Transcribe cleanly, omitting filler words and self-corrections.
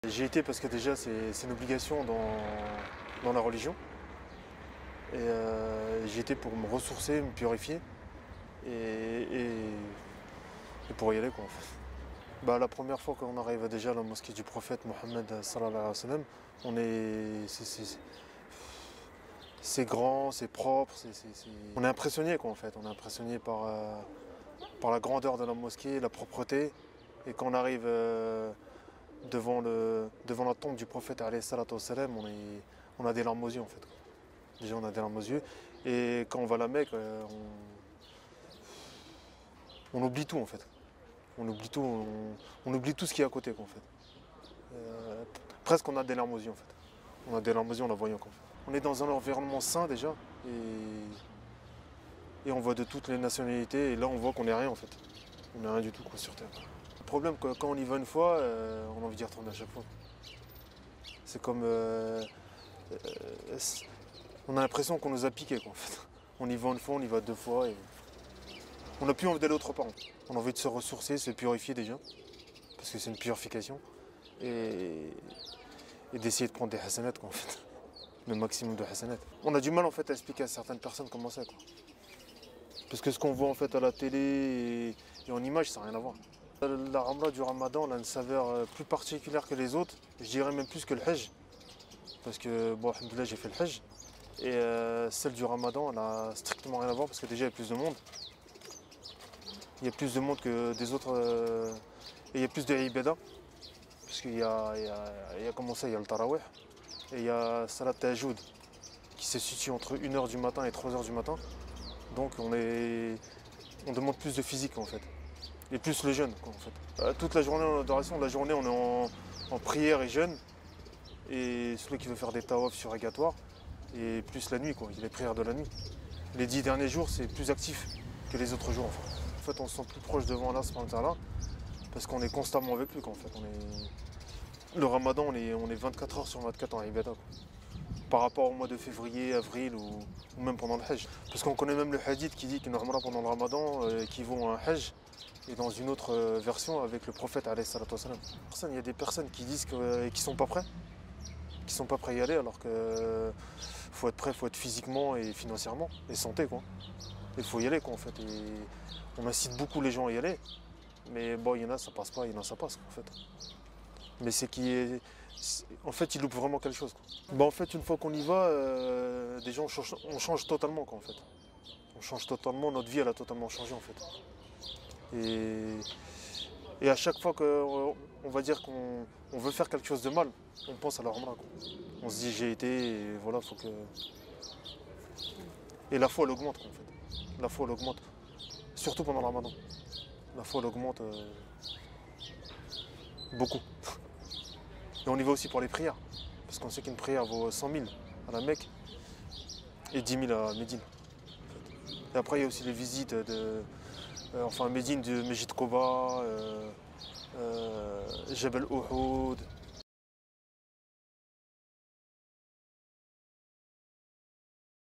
J'ai été parce que déjà c'est une obligation dans la religion. Et j'y étais pour me ressourcer, me purifier et pour y aller quoi en fait. La première fois qu'on arrive déjà à la mosquée du prophète Mohammed sallallahu alayhi wa sallam, on est. C'est grand, c'est propre, on est impressionné quoi en fait. On est impressionné par la grandeur de la mosquée, la propreté. Et quand on arrive devant la tombe du prophète alayhi salatu wa salam, on a des larmes aux yeux en fait. Déjà on a des larmes aux yeux. Et quand on va à la Mecque, on oublie tout en fait. On oublie tout, on oublie tout ce qui est à côté quoi, en fait. Presque on a des larmes aux yeux en fait. On a des larmes aux yeux en la voyant quoi. On est dans un environnement sain déjà et on voit de toutes les nationalités et là on voit qu'on n'est rien en fait. On n'est rien du tout quoi, sur Terre. Le problème quand on y va une fois, on a envie d'y retourner à chaque fois. C'est comme on a l'impression qu'on nous a piqué quoi en fait. On y va une fois, on y va deux fois et on n'a plus envie d'aller autre part. On a envie de se ressourcer, se purifier déjà, parce que c'est une purification, et d'essayer de prendre des hasanat quoi, en fait. Le maximum de hasanat. On a du mal en fait à expliquer à certaines personnes comment c'est quoi. Parce que ce qu'on voit en fait à la télé et en image, ça n'a rien à voir. La Umrah du Ramadan elle a une saveur plus particulière que les autres, je dirais même plus que le Hajj. Parce que bon, alhamdoulilah, j'ai fait le Hajj. Et celle du Ramadan, elle a strictement rien à voir parce que déjà il y a plus de monde. Il y a plus de monde que des autres et il y a plus de ibadah parce qu'il y a comment ça, il y a le tarawih et il y a salat tahajjud qui se situe entre 1h du matin et 3h du matin. Donc on demande plus de physique en fait. Et plus le jeûne quoi, en fait. Toute la journée en adoration, la journée on est en prière et jeûne. Et celui qui veut faire des tawaf surrogatoires et plus la nuit quoi, il y a les prières de la nuit. Les 10 derniers jours c'est plus actif que les autres jours en fait. En fait, on se sent plus proche devant Allah subhanahu wa ta'ala parce qu'on est constamment avec lui. Quoi, en fait. Le Ramadan, on est 24 heures sur 24 en ibadah. Par rapport au mois de février, avril ou même pendant le Hajj. Parce qu'on connaît même le hadith qui dit qu'une Umrah pendant le Ramadan équivaut à un Hajj et dans une autre version avec le prophète alayhi salatu wa salam. Il y a des personnes qui disent qu'ils sont pas prêts. Qui sont pas prêts à y aller alors que faut être prêt, faut être physiquement et financièrement et santé quoi. Il faut y aller quoi en fait. Et on incite beaucoup les gens à y aller, mais bon il y en a ça passe pas, il y en a ça passe quoi, en fait. Mais en fait ils loupent vraiment quelque chose quoi. En fait une fois qu'on y va, déjà on change totalement quoi en fait. On change totalement, notre vie elle a totalement changé en fait. Et à chaque fois qu'on va dire qu'on veut faire quelque chose de mal, on pense à la Umrah quoi. On se dit j'ai été et voilà faut que. Et la foi elle augmente quoi, en fait. La foi elle augmente. Surtout pendant le Ramadan. La foi elle augmente beaucoup. Et on y va aussi pour les prières. Parce qu'on sait qu'une prière vaut 100 000 à la Mecque et 10 000 à Médine. Et après il y a aussi les visites Médine de Mejid Koba, Jebel Uhud.